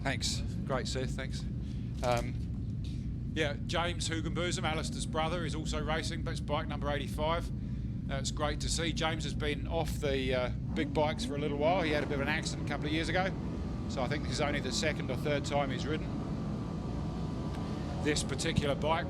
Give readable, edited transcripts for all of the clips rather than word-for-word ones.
Thanks. Great, Seth. Thanks. Yeah, James Hugenbosom, Alistair's brother, is also racing, but it's bike number 85. It's great to see. James has been off the big bikes for a little while. He had a bit of an accident a couple of years ago, so I think this is only the second or third time he's ridden this particular bike.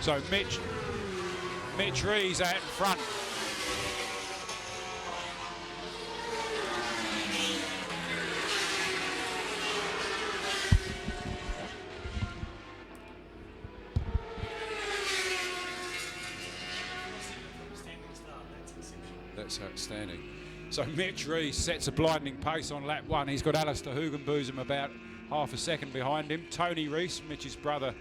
So Mitch Rees out in front. That's outstanding. So Mitch Rees sets a blinding pace on lap 1. He's got Alistair Hugenbosom about half a second behind him. Tony Rees, Mitch's father,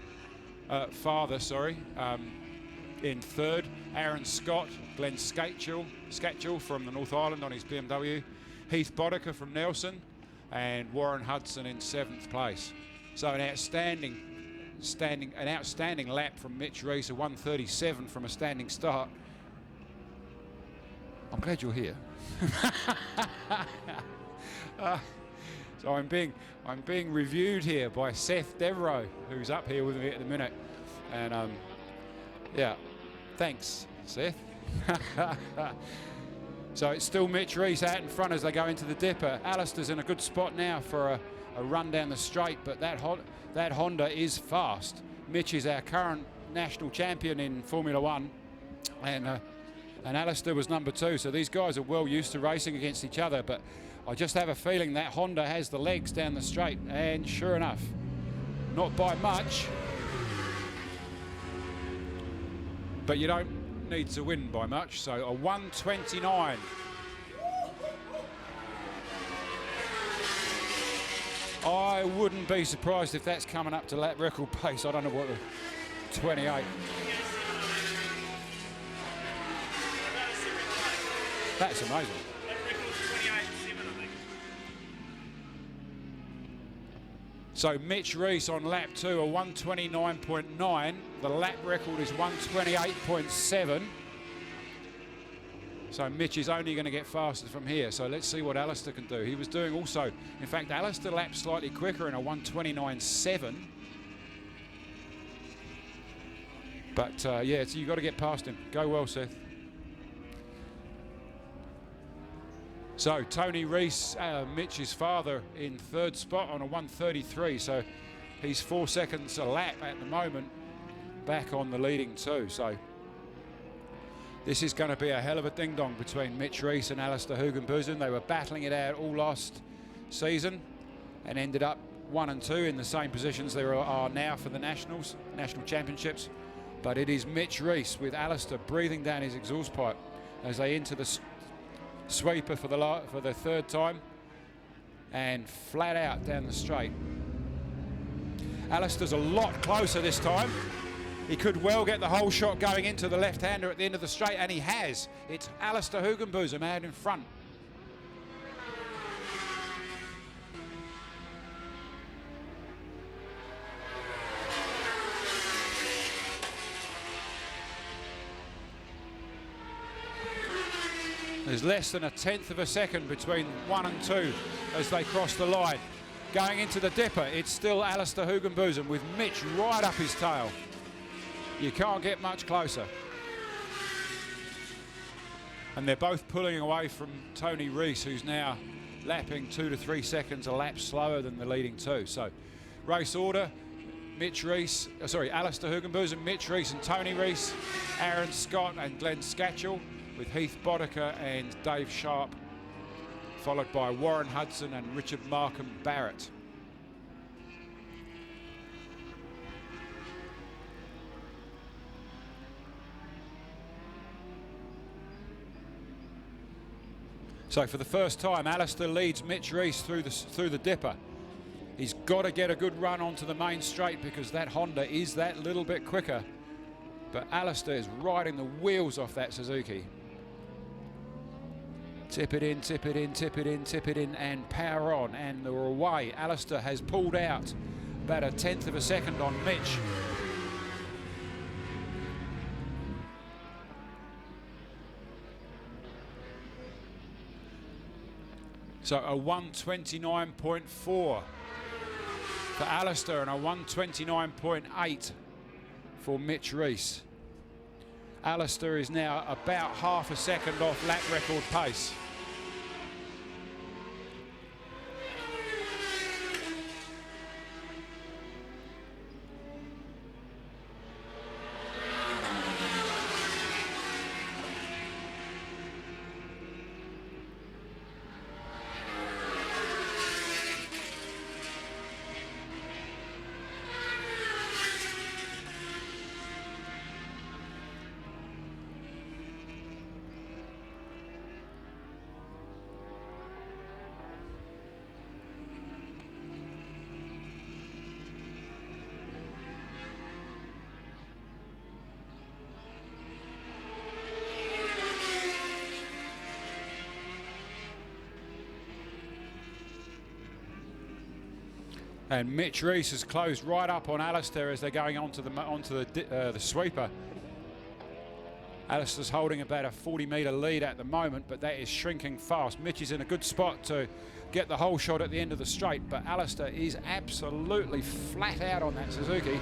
in third. Aaron Scott, Glenn Skatchell from the North Island on his BMW. Heath Boddicker from Nelson, and Warren Hudson in 7th place. So an outstanding lap from Mitch Rees, a 1:37 from a standing start. I'm glad you're here. So I'm being reviewed here by Seth Devereaux, who's up here with me at the minute, and yeah, thanks, Seth. So it's still Mitch Rees out in front as they go into the dipper. Alistair's in a good spot now for a run down the straight, but that Honda is fast. Mitch is our current national champion in Formula One, and Alistair was number 2, so these guys are well used to racing against each other, but I just have a feeling that Honda has the legs down the straight, and sure enough, not by much, but you don't need to win by much. So a 1:29. I wouldn't be surprised if that's coming up to lap record pace. I don't know what the 28. That's amazing. That record's 28.7, I think. So Mitch Rees on lap 2, a 1:29.9. The lap record is 1:28.7. So Mitch is only going to get faster from here. So let's see what Alistair can do. He was doing also, in fact, Alistair lapped slightly quicker in a 1:29.7. But yeah, so you've got to get past him. Go well, Seth. So Tony Rees, Mitch's father, in 3rd spot on a 1:33. So he's 4 seconds a lap at the moment, back on the leading 2. So this is going to be a hell of a ding-dong between Mitch Rees and Alistair Hugenbosom. They were battling it out all last season and ended up 1 and 2 in the same positions they are now for the national championships. But it is Mitch Rees with Alistair breathing down his exhaust pipe as they enter the sweeper for the 3rd time and flat out down the straight. Alistair's a lot closer this time. He could well get the whole shot going into the left-hander at the end of the straight, and he has. It's Alistair Hugenbosom out in front. There's less than 1/10 of a second between 1 and 2 as they cross the line. Going into the dipper, it's still Alistair Hugenbosom with Mitch right up his tail. You can't get much closer. And they're both pulling away from Tony Rees, who's now lapping 2 to 3 seconds a lap slower than the leading two. So race order, Alistair Hugenbosom, Mitch Rees and Tony Rees, Aaron Scott and Glenn Scatchell, with Heath Boddicker and Dave Sharp, followed by Warren Hudson and Richard Markham Barrett. So for the first time, Alistair leads Mitch Rees through the dipper. He's got to get a good run onto the main straight because that Honda is that little bit quicker. But Alistair is riding the wheels off that Suzuki. Tip it in, tip it in, tip it in, tip it in, and power on, and they're away. Alistair has pulled out about 1/10 of a second on Mitch. So a 1:29.4 for Alistair and a 1:29.8 for Mitch Rees. Alistair is now about half a second off lap record pace. And Mitch Rees has closed right up on Alistair as they're going onto the sweeper. Alistair's holding about a 40-metre lead at the moment, but that is shrinking fast. Mitch is in a good spot to get the whole shot at the end of the straight, but Alistair is absolutely flat out on that Suzuki.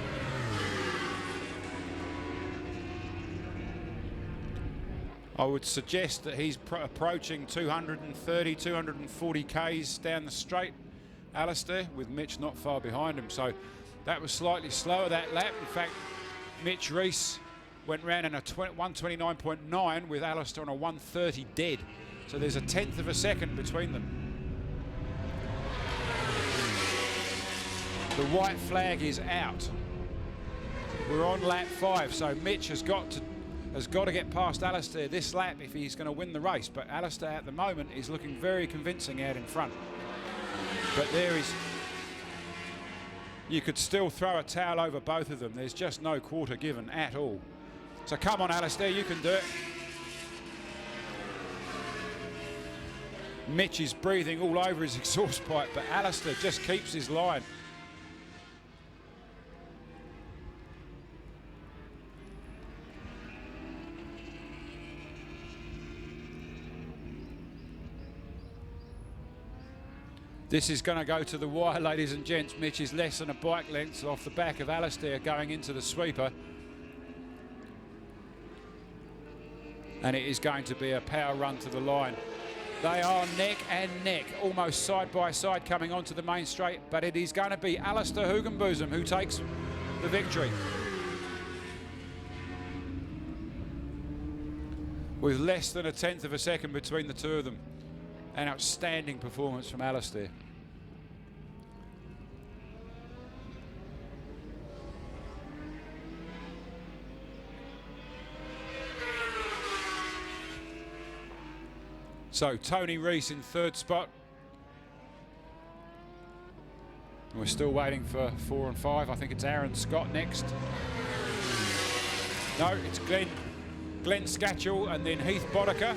I would suggest that he's approaching 230, 240 Ks down the straight, Alistair, with Mitch not far behind him. So that was slightly slower that lap. In fact, Mitch Rees went round in a 1:29.9 with Alistair on a 1:30 dead. So there's 1/10 of a second between them. The white flag is out. We're on lap 5, so Mitch has got to get past Alistair this lap if he's going to win the race. But Alistair at the moment is looking very convincing out in front. But you could still throw a towel over both of them. There's just no quarter given at all. So come on, Alistair, you can do it. Mitch is breathing all over his exhaust pipe, but Alistair just keeps his line. This is going to go to the wire, ladies and gents. Mitch is less than a bike length off the back of Alistair going into the sweeper. And it is going to be a power run to the line. They are neck and neck, almost side by side coming onto the main straight, but it is going to be Alistair Hugenbosom who takes the victory. With less than 1/10 of a second between the two of them. An outstanding performance from Alistair. So Tony Rees in third spot. We're still waiting for 4 and 5. I think it's Aaron Scott next. No, it's Glenn Scatchell and then Heath Boddicker.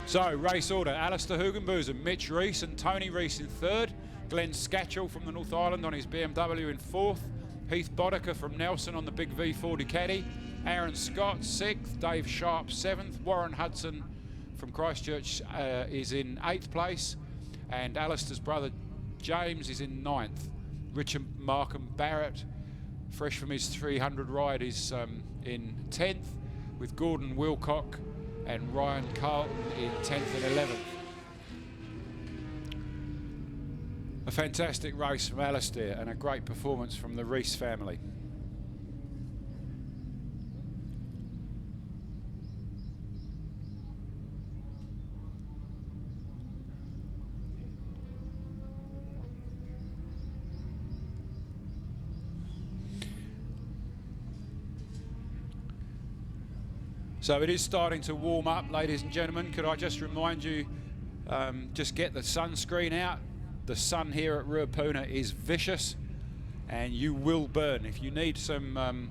So, race order, Alistair Hugenboos, Mitch Reese and Tony Reese in third. Glenn Scatchell from the North Island on his BMW in fourth. Heath Boddicker from Nelson on the big V4 Ducati. Aaron Scott sixth. Dave Sharp seventh. Warren Hudson from Christchurch is in eighth place. And Alistair's brother James is in ninth. Richard Markham Barrett, fresh from his 300 ride, is in 10th, with Gordon Wilcock and Ryan Carlton in 10th and 11th. A fantastic race from Alistair and a great performance from the Reese family. So it is starting to warm up, ladies and gentlemen. Could I just remind you, just get the sunscreen out. The sun here at Ruapuna is vicious and you will burn. If you need some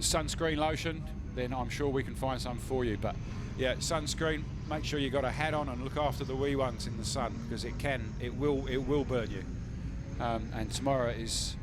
sunscreen lotion, then I'm sure we can find some for you. But yeah, sunscreen, make sure you got a hat on and look after the wee ones in the sun, because it will burn you. And tomorrow is